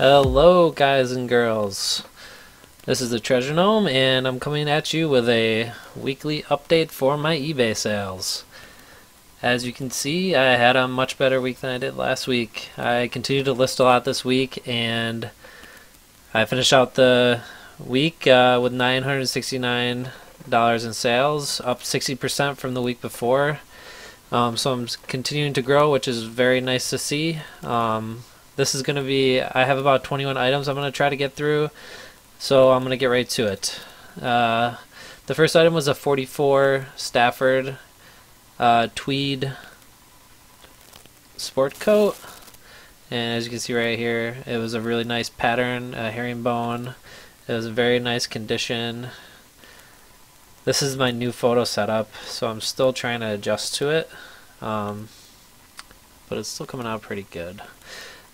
Hello guys and girls, this is the Treasure Gnome and I'm coming at you with a weekly update for my eBay sales. As you can see, I had a much better week than I did last week. I continued to list a lot this week and I finished out the week with $969 in sales, up 60% from the week before. So I'm continuing to grow, which is very nice to see. This is going to be, I have about 21 items I'm going to try to get through, so I'm going to get right to it. The first item was a 44 Stafford tweed sport coat, and as you can see right here, it was a really nice pattern, herringbone. It was a very nice condition. This is my new photo setup, so I'm still trying to adjust to it, but it's still coming out pretty good.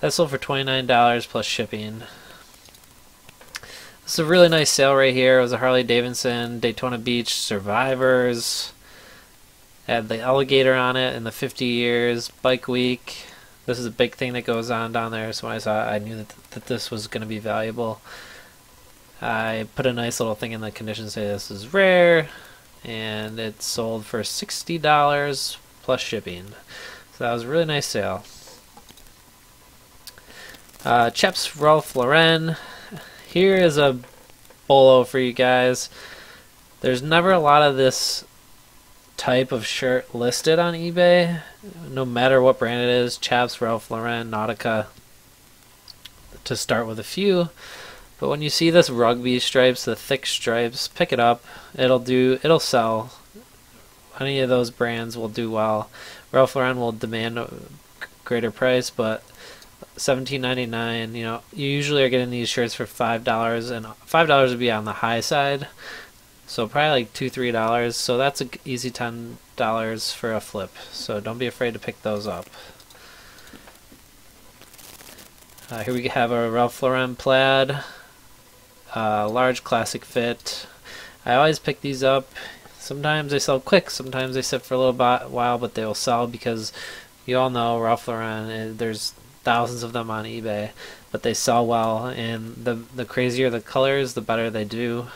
That sold for $29 plus shipping. This is a really nice sale right here. It was a Harley Davidson Daytona Beach Survivors. Had the alligator on it in the 50 years bike week. This is a big thing that goes on down there, so when I saw it, I knew that this was going to be valuable. I put a nice little thing in the condition say this is rare, and it sold for $60 plus shipping. So that was a really nice sale. Chaps Ralph Lauren. Here is a bolo for you guys. There's never a lot of this type of shirt listed on eBay, no matter what brand it is. Chaps, Ralph Lauren, Nautica, to start with a few. But when you see this rugby stripes, the thick stripes, pick it up. It'll sell. Any of those brands will do well. Ralph Lauren will demand a greater price, but $17.99. You know, you usually are getting these shirts for $5, and $5 would be on the high side. So probably like $2-3. So that's an easy $10 for a flip. So don't be afraid to pick those up. Here we have a Ralph Lauren plaid, large classic fit. I always pick these up. Sometimes they sell quick, sometimes they sit for a little while, but they will sell because you all know Ralph Lauren, there's thousands of them on eBay, but they sell well, and the crazier the colors, the better they do.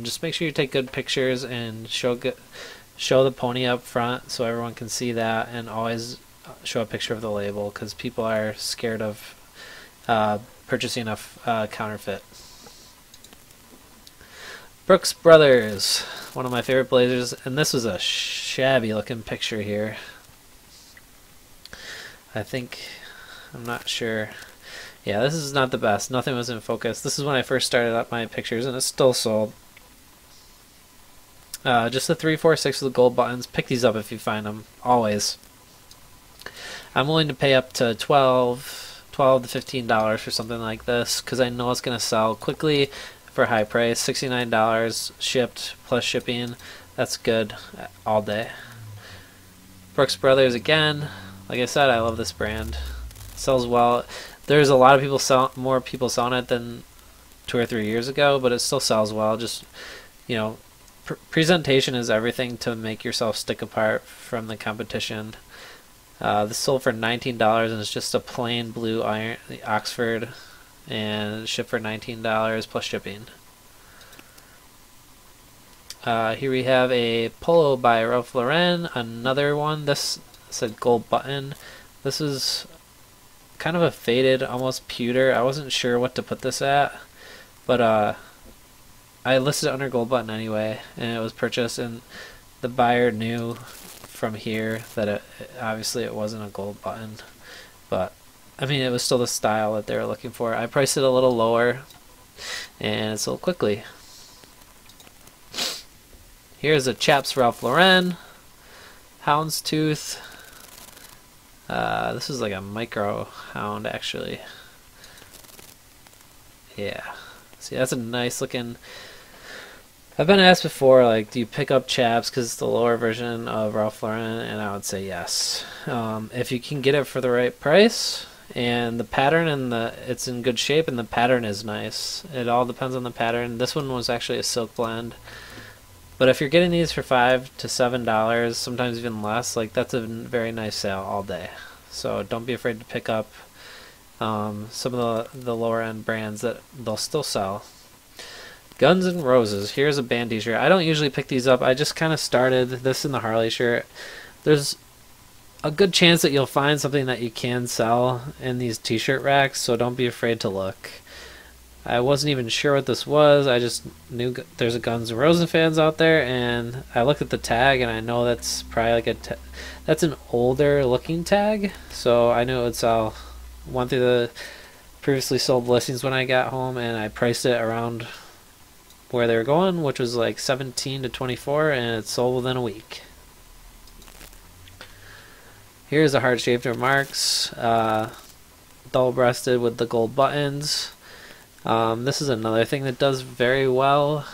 Just make sure you take good pictures and show the pony up front so everyone can see that, and always show a picture of the label because people are scared of purchasing a counterfeit. Brooks Brothers, one of my favorite blazers, and this was a shabby looking picture here. I'm not sure. Yeah, this is not the best. Nothing was in focus. This is when I first started up my pictures, and it's still sold. Just the 3, 4, 6 with the gold buttons. Pick these up if you find them. Always. I'm willing to pay up to $12 to $15 for something like this because I know it's going to sell quickly for a high price. $69 shipped plus shipping. That's good all day. Brooks Brothers again. Like I said, I love this brand. Sells well. There's a lot of people more people selling it than 2 or 3 years ago, but it still sells well. Just, you know, presentation is everything to make yourself stick apart from the competition. This sold for $19 and it's just a plain blue iron Oxford, and shipped for $19 plus shipping. Here we have a polo by Ralph Lauren, another one. This said gold button. This is kind of a faded, almost pewter. I wasn't sure what to put this at, but I listed it under gold button anyway, and it was purchased, and the buyer knew from here that obviously it wasn't a gold button, but I mean it was still the style that they were looking for. I priced it a little lower, and it sold quickly. Here's a Chaps Ralph Lauren houndstooth. This is like a micro hound actually. Yeah. See, that's a nice looking. I've been asked before, like, do you pick up Chaps because it's the lower version of Ralph Lauren, and I would say yes. If you can get it for the right price, and the pattern and it's in good shape, and the pattern is nice. It all depends on the pattern. This one was actually a silk blend. But if you're getting these for $5 to $7, sometimes even less, like that's a very nice sale all day. So don't be afraid to pick up some of the lower end brands that they'll still sell. Guns N' Roses. Here's a band t-shirt. I don't usually pick these up. I just kind of started this in the Harley shirt. There's a good chance that you'll find something that you can sell in these t-shirt racks, so don't be afraid to look. I wasn't even sure what this was. I just knew there's a Guns N' Roses fans out there, and I looked at the tag, and I know that's probably like that's an older looking tag, so I knew it would sell. Went through the previously sold listings when I got home, and I priced it around where they were going, which was like 17 to 24, and it sold within a week. Here's a heart-shaped remarks, double-breasted with the gold buttons. This is another thing that does very well.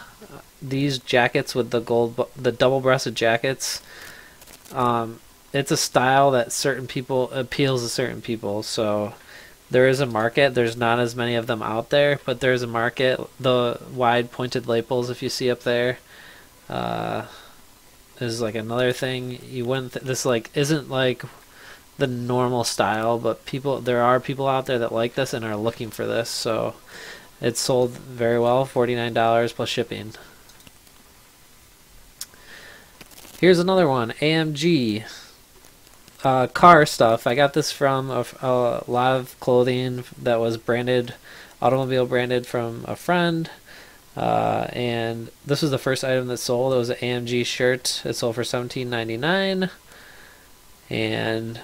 These jackets with the double-breasted jackets. It's a style that certain people appeals to certain people. So there is a market. There's not as many of them out there, but there's a market. The wide pointed lapels, if you see up there, is like another thing. You wouldn't. This like isn't like the normal style, but there are people out there that like this and are looking for this. So it's sold very well, $49 plus shipping. Here's another one, AMG. Car stuff. I got this from a lot of clothing that was branded, automobile branded, from a friend. And this was the first item that sold. It was an AMG shirt. It sold for $17.99. And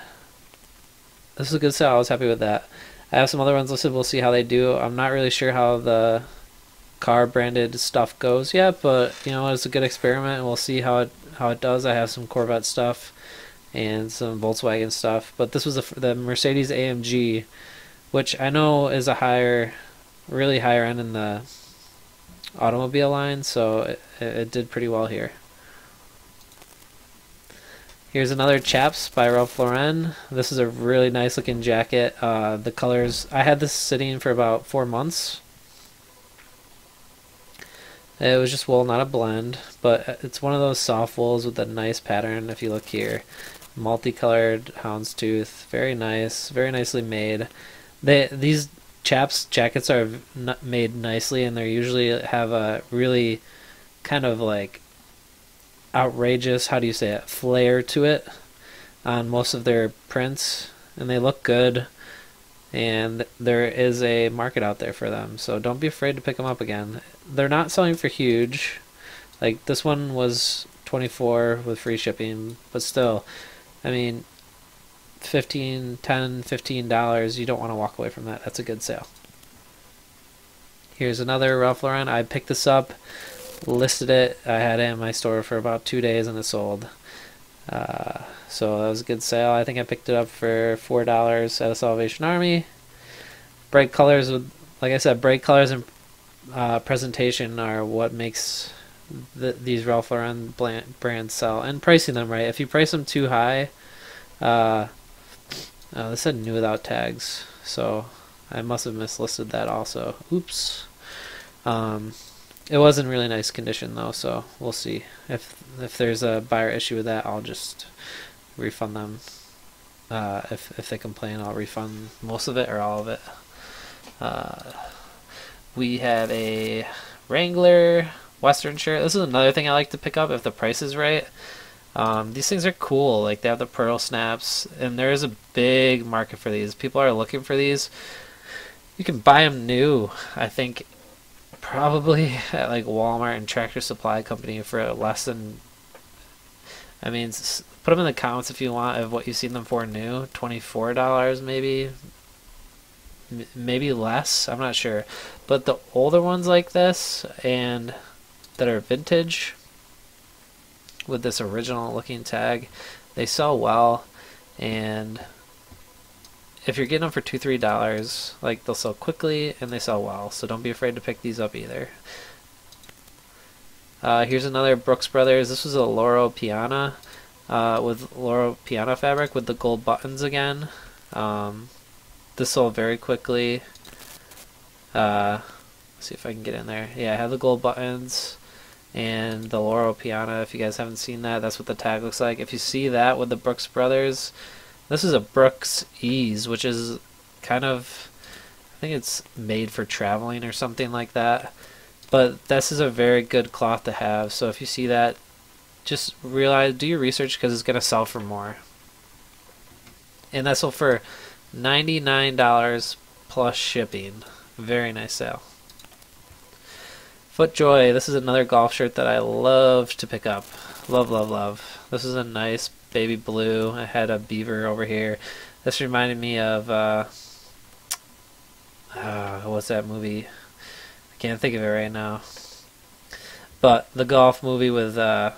this is a good sale. I was happy with that. I have some other ones listed. We'll see how they do. I'm not really sure how the car branded stuff goes yet, but you know, it's a good experiment, and we'll see how it does. I have some Corvette stuff and some Volkswagen stuff, but this was the Mercedes AMG, which I know is a really higher end in the automobile line, so it did pretty well here. Here's another Chaps by Ralph Lauren. This is a really nice looking jacket. The colors, I had this sitting for about 4 months. It was just wool, not a blend, but it's one of those soft wools with a nice pattern. If you look here, multicolored houndstooth, very nice, very nicely made. These Chaps jackets are made nicely, and they usually have a really kind of like outrageous, how do you say it, flair to it on most of their prints, and they look good, and there is a market out there for them, so don't be afraid to pick them up again. They're not selling for huge, like this one was $24 with free shipping, but still, I mean, $15 you don't want to walk away from that. That's a good sale. Here's another Ralph Lauren. I picked this up, listed it. I had it in my store for about 2 days and it sold. So that was a good sale. I think I picked it up for $4 at a Salvation Army. Bright colors, like I said, bright colors and presentation are what makes these Ralph Lauren brands sell. And pricing them right. If you price them too high, this said new without tags, so I must have mislisted that also. Oops. It was in really nice condition though, so we'll see. If there's a buyer issue with that, I'll just refund them. If they complain, I'll refund most of it or all of it. We have a Wrangler Western shirt. This is another thing I like to pick up if the price is right. These things are cool. Like, they have the pearl snaps, and there is a big market for these. People are looking for these. You can buy them new, I think, probably at like Walmart and Tractor Supply Company for less than, I mean, put them in the comments if you want of what you've seen them for new. $24 maybe, maybe less, I'm not sure. But the older ones like this and that are vintage with this original looking tag, they sell well, and if you're getting them for $2-3, like, they'll sell quickly and they sell well, so don't be afraid to pick these up either. Here's another Brooks Brothers. This was a Loro Piana with Loro Piana fabric with the gold buttons again. This sold very quickly. Let's see if I can get in there. Yeah, I have the gold buttons and the Loro Piana. If you guys haven't seen that, that's what the tag looks like. If you see that with the Brooks Brothers, this is a Brooks Ease, which is kind of think it's made for traveling or something like that. But this is a very good cloth to have. So if you see that, just realize, do your research, because it's going to sell for more. And that's sold for $99 plus shipping. Very nice sale. FootJoy. This is another golf shirt that I love to pick up. Love, love, love. This is a nice baby blue. I had a beaver over here. This reminded me of what's that movie? I can't think of it right now. But the golf movie with I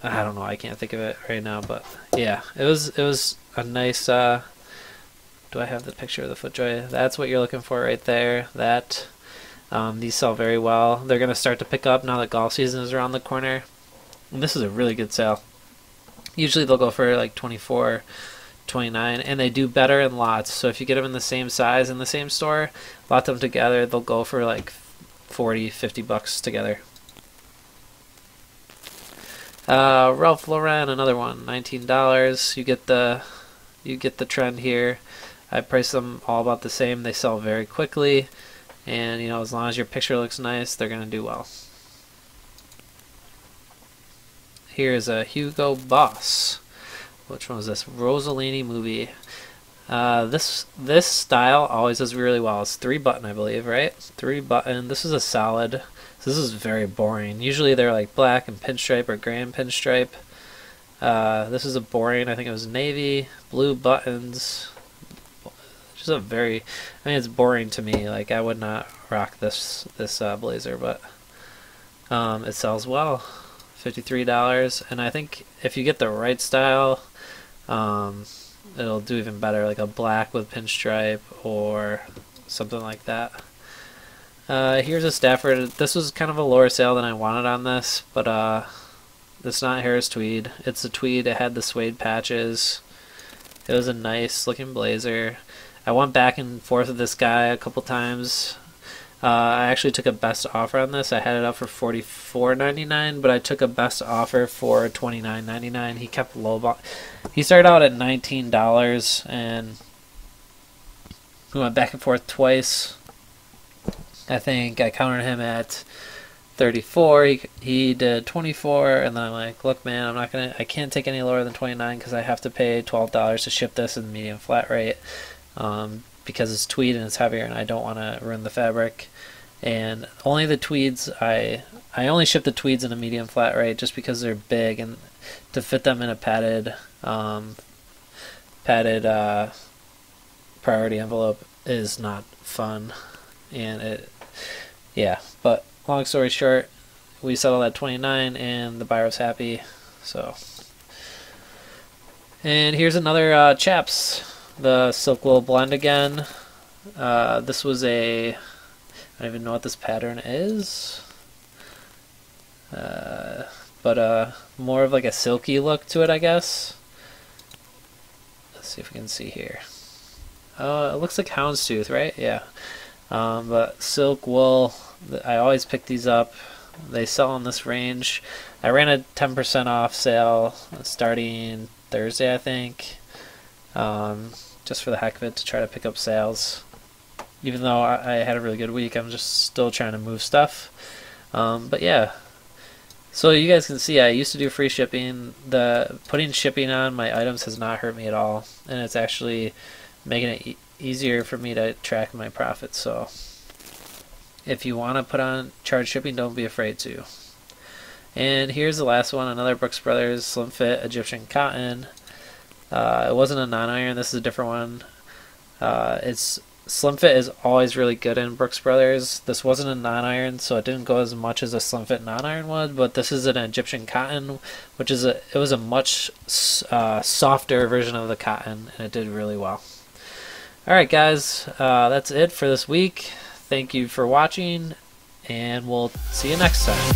don't know. I can't think of it right now. But yeah, it was a nice. Do I have the picture of the FootJoy? That's what you're looking for right there. That. These sell very well. They're going to start to pick up now that golf season is around the corner. And this is a really good sale. Usually they'll go for like $24, $29, and they do better in lots. So if you get them in the same size in the same store, lot them together, they'll go for like $40, $50 together. Ralph Lauren, another one, $19. You get the trend here. I price them all about the same. They sell very quickly. And, you know, as long as your picture looks nice, they're going to do well. Here's a Hugo Boss. Which one was this? Rossellini movie. This style always does really well. It's 3-button, I believe, right? 3-button. This is a solid. This is very boring. Usually they're like black and pinstripe or gray and pinstripe. This is a boring. I think it was navy, blue buttons. Just a very, I mean, it's boring to me. Like, I would not rock this blazer, but it sells well. $53, and I think if you get the right style, it'll do even better, like a black with pinstripe or something like that. Here's a Stafford. This was kind of a lower sale than I wanted on this, but it's not Harris tweed. It's a tweed. It had the suede patches. It was a nice looking blazer. I went back and forth with this guy a couple times. I actually took a best offer on this. I had it up for $44.99, but I took a best offer for $29.99. He kept he started out at $19, and we went back and forth twice. I think I countered him at 34. He did 24, and then I'm like, look, man, I can't take any lower than 29 because I have to pay $12 to ship this in the medium flat rate. Because it's tweed and it's heavier, and I don't want to ruin the fabric. And only the tweeds, I only ship the tweeds in a medium flat rate just because they're big, and to fit them in a padded priority envelope is not fun. And yeah. But long story short, we settled at 29, and the buyer was happy. So, and here's another Chaps. The Silk Wool Blend again. This was I don't even know what this pattern is. But more of like a silky look to it, I guess. Let's see if we can see here. It looks like houndstooth, right? Yeah. But silk wool, I always pick these up. They sell in this range. I ran a 10% off sale starting Thursday, I think. Just for the heck of it, to try to pick up sales. Even though I had a really good week, I'm just still trying to move stuff. But yeah, so you guys can see I used to do free shipping. Putting shipping on my items has not hurt me at all, and it's actually making it easier for me to track my profits. So if you want to charge shipping, don't be afraid to. And here's the last one, another Brooks Brothers Slim Fit Egyptian Cotton. It wasn't a non-iron. This is a different one. It's Slim Fit is always really good in Brooks Brothers. This wasn't a non-iron, so it didn't go as much as a Slim Fit non-iron would. But this is an Egyptian cotton, which is it was a much softer version of the cotton, and it did really well. All right, guys, that's it for this week. Thank you for watching, and we'll see you next time.